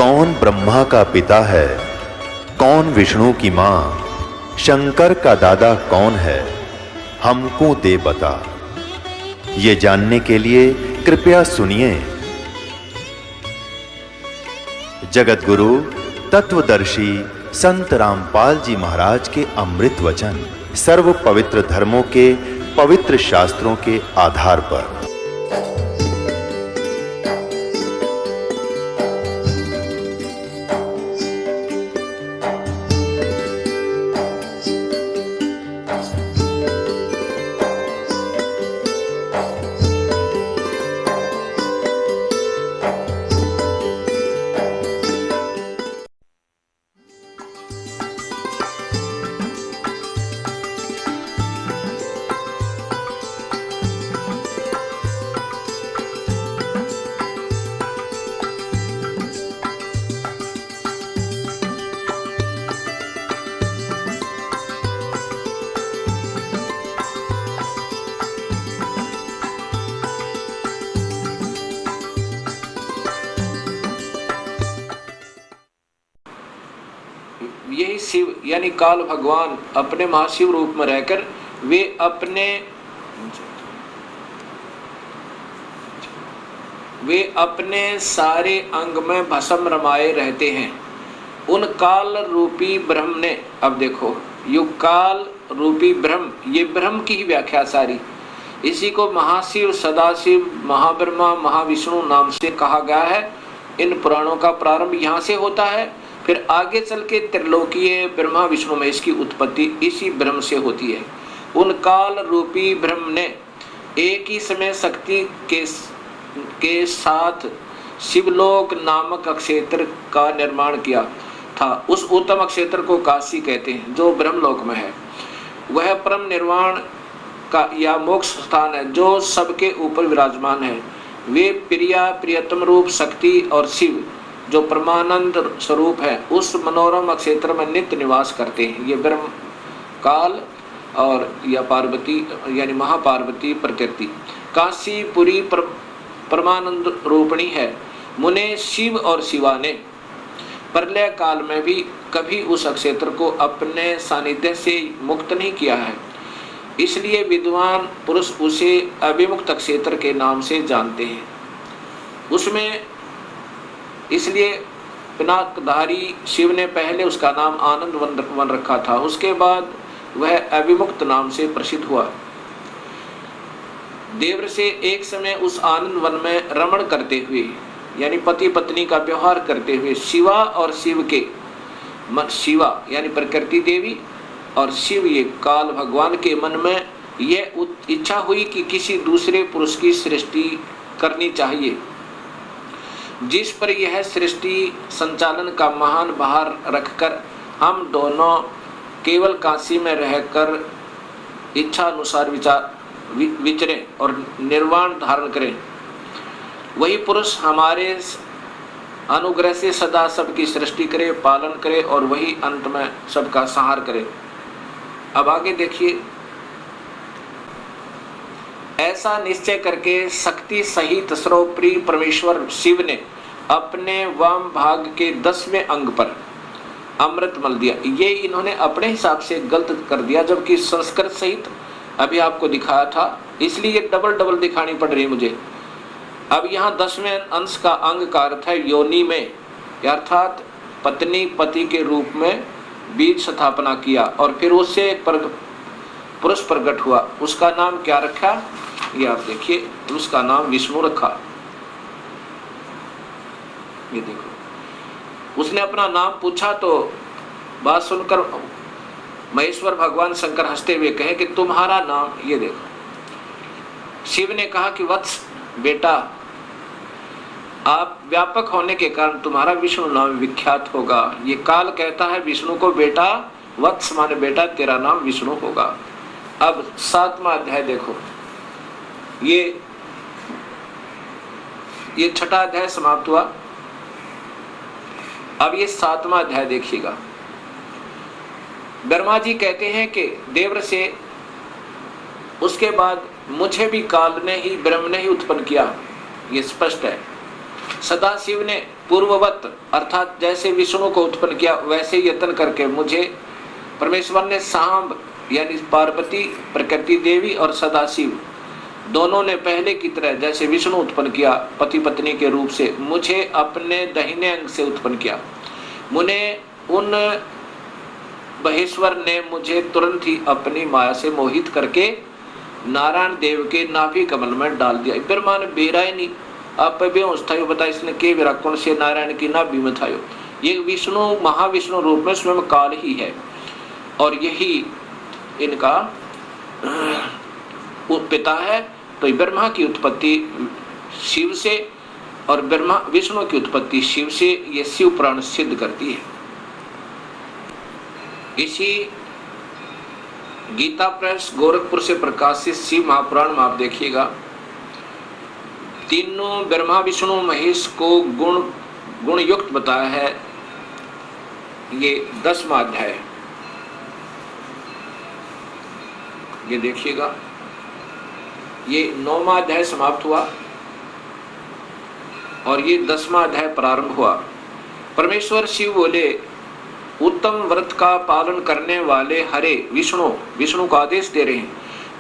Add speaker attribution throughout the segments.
Speaker 1: कौन ब्रह्मा का पिता है, कौन विष्णु की मां, शंकर का दादा कौन है, हमको दे बता। ये जानने के लिए कृपया सुनिए। जगत गुरु तत्वदर्शी संत रामपाल जी महाराज के अमृत वचन सर्व पवित्र धर्मों के पवित्र शास्त्रों के आधार पर।
Speaker 2: यही शिव यानी काल भगवान अपने महाशिव रूप में रहकर वे अपने सारे अंग में भस्म रमाए रहते हैं। उन काल रूपी ब्रह्म ने, अब देखो युग काल रूपी ब्रह्म, ये ब्रह्म की ही व्याख्या सारी, इसी को महाशिव, सदाशिव, महाब्रह्मा, महाविष्णु नाम से कहा गया है। इन पुराणों का प्रारंभ यहाँ से होता है, फिर आगे चल के त्रिलोकीय ब्रह्मा विष्णु महेश की उत्पत्ति इसी ब्रह्म से होती है। उन काल रूपी ब्रह्म ने एक ही समय शक्ति के साथ शिवलोक नामक क्षेत्र का निर्माण किया था। उस उत्तम क्षेत्र को काशी कहते हैं, जो ब्रह्मलोक में है। वह परम निर्वाण का या मोक्ष स्थान है, जो सबके ऊपर विराजमान है। वे प्रियतम रूप शक्ति और शिव जो परमानंद स्वरूप है, उस मनोरम क्षेत्र में नित्य निवास करते हैं। ये ब्रह्म काल और या पार्वती यानी महापार्वती प्रकृति काशी पुरी परमानंद रूपणी है। मुने शिव और शिवा ने प्रलय काल में भी कभी उस क्षेत्र को अपने सानिध्य से मुक्त नहीं किया है, इसलिए विद्वान पुरुष उसे अविमुक्त क्षेत्र के नाम से जानते हैं। उसमें इसलिए पिनाकधारी शिव ने पहले उसका नाम आनंद वन रखा था, उसके बाद वह अविमुक्त नाम से प्रसिद्ध हुआ। देवर से एक समय उस आनंद वन में रमण करते हुए यानी पति पत्नी का व्यवहार करते हुए शिवा और शिव के शिवा यानी प्रकृति देवी और शिव ये काल भगवान के मन में यह इच्छा हुई कि किसी दूसरे पुरुष की सृष्टि करनी चाहिए, जिस पर यह सृष्टि संचालन का महान भार रखकर हम दोनों केवल काशी में रहकर इच्छा अनुसार विचरें और निर्वाण धारण करें। वही पुरुष हमारे अनुग्रह से सदा सबकी सृष्टि करे, पालन करे और वही अंत में सबका संहार करे। अब आगे देखिए, ऐसा निश्चय करके शक्ति सहित सर्वप्रिय परमेश्वर शिव ने अपने वाम भाग के 10वें अंग पर अमृत मल दिया। ये इन्होंने अपने हिसाब से गलत कर दिया, जबकि संस्कृत सहित अभी आपको दिखाया था, इसलिए डबल दिखानी पड़ रही मुझे। अब यहाँ 10वें अंश का अंग का अर्थ है योनि में, अर्थात पत्नी पति के रूप में बीज स्थापना किया और फिर उससे एक पुरुष प्रकट हुआ। उसका नाम क्या रखा, ये आप देखिए, उसका नाम विष्णु रखा। ये देखो, उसने अपना नाम पूछा तो बात सुनकर महेश्वर भगवान शंकर हंसते हुए कहे कि तुम्हारा नाम, ये देखो। शिव ने कहा कि वत्स बेटा, आप व्यापक होने के कारण तुम्हारा विष्णु नाम विख्यात होगा। ये काल कहता है विष्णु को बेटा, वत्स माने बेटा, तेरा नाम विष्णु होगा। अब 7वां अध्याय देखो, ये 6ठा अध्याय समाप्त हुआ। अब ये 7वां अध्याय देखिएगा। ब्रह्मा जी कहते हैं कि देवर से उसके बाद मुझे भी काल ने ही, ब्रह्म ने ही उत्पन्न किया, ये स्पष्ट है। सदाशिव ने पूर्ववत अर्थात जैसे विष्णु को उत्पन्न किया वैसे यत्न करके मुझे परमेश्वर ने सांब यानी पार्वती, प्रकृति देवी और सदाशिव दोनों ने पहले की तरह जैसे विष्णु उत्पन्न किया पति पत्नी के रूप से, मुझे अपने दाहिने अंग से उत्पन्न किया। उन महेश्वर ने मुझे तुरंत ही अपनी माया से मोहित करके नारायण देव के नाभि कमल में डाल दिया। ब्रह्मा ने बेरा ही नहीं, आप बेहोश था बता इसने के विराकोण से नारायण की नाभि में था। ये विष्णु महाविष्णु रूप में स्वयं काल ही है और यही इनका पिता है। तो ब्रह्मा की उत्पत्ति शिव से और ब्रह्मा विष्णु की उत्पत्ति शिव से, ये शिव पुराण सिद्ध करती है। इसी गीता प्रेस गोरखपुर से प्रकाशित शिव महापुराण में आप देखिएगा, तीनों ब्रह्मा विष्णु महेश को गुण युक्त बताया है। ये 10वां अध्याय, ये देखिएगा, ये 9वां अध्याय समाप्त हुआ और ये 10वां अध्याय प्रारंभ हुआ। परमेश्वर शिव बोले, उत्तम व्रत का पालन करने वाले हरे विष्णु को आदेश दे रहे हैं,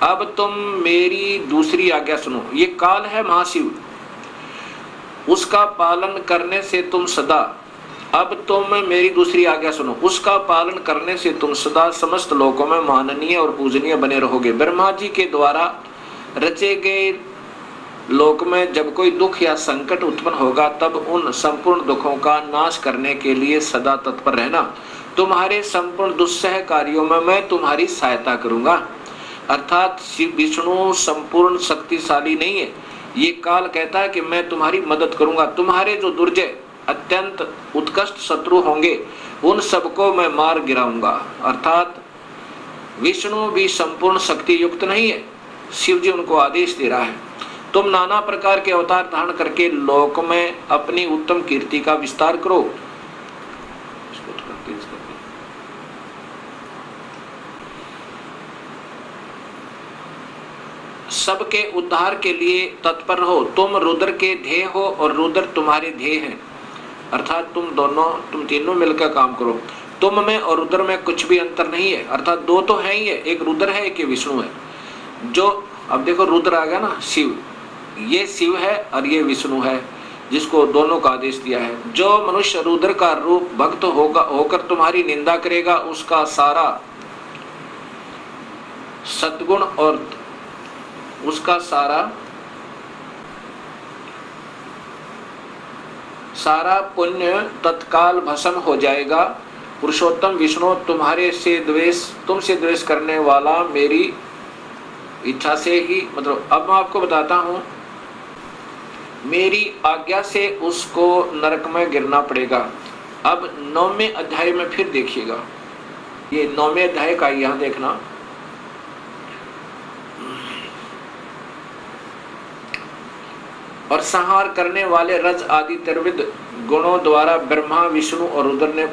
Speaker 2: अब तुम मेरी दूसरी आज्ञा सुनो। ये काल है महाशिव, उसका पालन करने से तुम सदा, अब तुम मेरी दूसरी आज्ञा सुनो, उसका पालन करने से तुम सदा समस्त लोकों में माननीय और पूजनीय बने रहोगे। ब्रह्मा जी के द्वारा रचे गए लोक में जब कोई दुख या संकट उत्पन्न होगा तब उन संपूर्ण दुखों का नाश करने के लिए सदा तत्पर रहना। तुम्हारे संपूर्ण दुस्सह कार्यों में मैं तुम्हारी सहायता करूंगा। अर्थात शिव विष्णु संपूर्ण शक्तिशाली नहीं है, ये काल कहता है कि मैं तुम्हारी मदद करूंगा। तुम्हारे जो दुर्जय अत्यंत उत्कृष्ट शत्रु होंगे उन सबको मैं मार गिराऊंगा। अर्थात विष्णु भी संपूर्ण शक्ति युक्त नहीं है, शिव जी उनको आदेश दे रहा है, तुम नाना प्रकार के अवतार धारण करके लोक में अपनी उत्तम कीर्ति का विस्तार करो। सबके उद्धार के लिए तत्पर रहो। तुम रुद्र के ध्येय हो और रुद्र तुम्हारे ध्येय हैं। अर्थात तुम तीनों मिलकर काम करो। तुम में और रुद्र में कुछ भी अंतर नहीं है। अर्थात दो तो है ही है, एक रुद्र है एक विष्णु है। जो अब देखो रुद्र आ गया ना, शिव, ये शिव है और ये विष्णु है जिसको दोनों का आदेश दिया है। जो मनुष्य रुद्र का रूप भक्त होकर तुम्हारी निंदा करेगा उसका सारा सद्गुण और उसका सारा पुण्य तत्काल भस्म हो जाएगा। पुरुषोत्तम विष्णु तुमसे द्वेष करने वाला मेरी इच्छा से ही, मतलब अब मैं आपको बताता हूं, मेरी आज्ञा से उसको नरक में गिरना पड़ेगा। अब 9वें अध्याय में फिर देखिएगा, ये 9वें अध्याय का यहां देखना, और संहार करने वाले रज आदि त्रिविध गुणों द्वारा ब्रह्मा विष्णु और रुद्र ने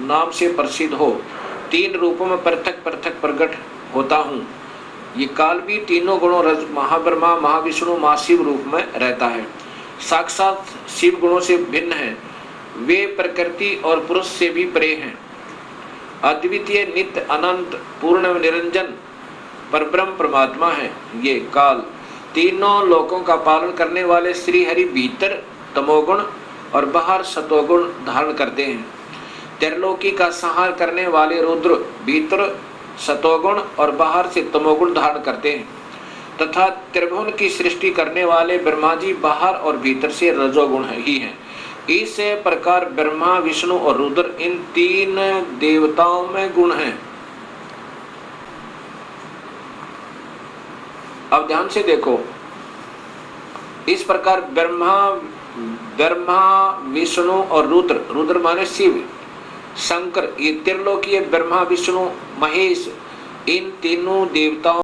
Speaker 2: नाम से प्रसिद्ध हो 3 रूपों में पृथक पृथक प्रकट होता हूँ। ये काल भी तीनों गुणों रज महाब्रह्मा महाविष्णु महाशिव रूप में रहता है। साक्षात शिव गुणों से भिन्न है, वे प्रकृति और पुरुष से भी परे हैं। अद्वितीय नित्य अनंत पूर्ण निरंजन परब्रह्म परमात्मा है। ये काल तीनों लोकों का पालन करने वाले श्री हरि भीतर तमोगुण और बाहर सतोगुण धारण करते हैं। त्रिलोकी का संहार करने वाले रुद्र भीतर सतोगुण और बाहर से तमोगुण धारण करते हैं, तथा त्रिभुवन की सृष्टि करने वाले ब्रह्मा जी बाहर और भीतर से रजोगुण ही हैं। इस प्रकार ब्रह्मा विष्णु और रुद्र इन 3 देवताओं में गुण हैं। अब ध्यान से देखो, इस प्रकार ब्रह्मा विष्णु और रुद्र माने शिव, शंकर, ये त्रिलोकीय ब्रह्मा विष्णु महेश, इन तीनों देवताओं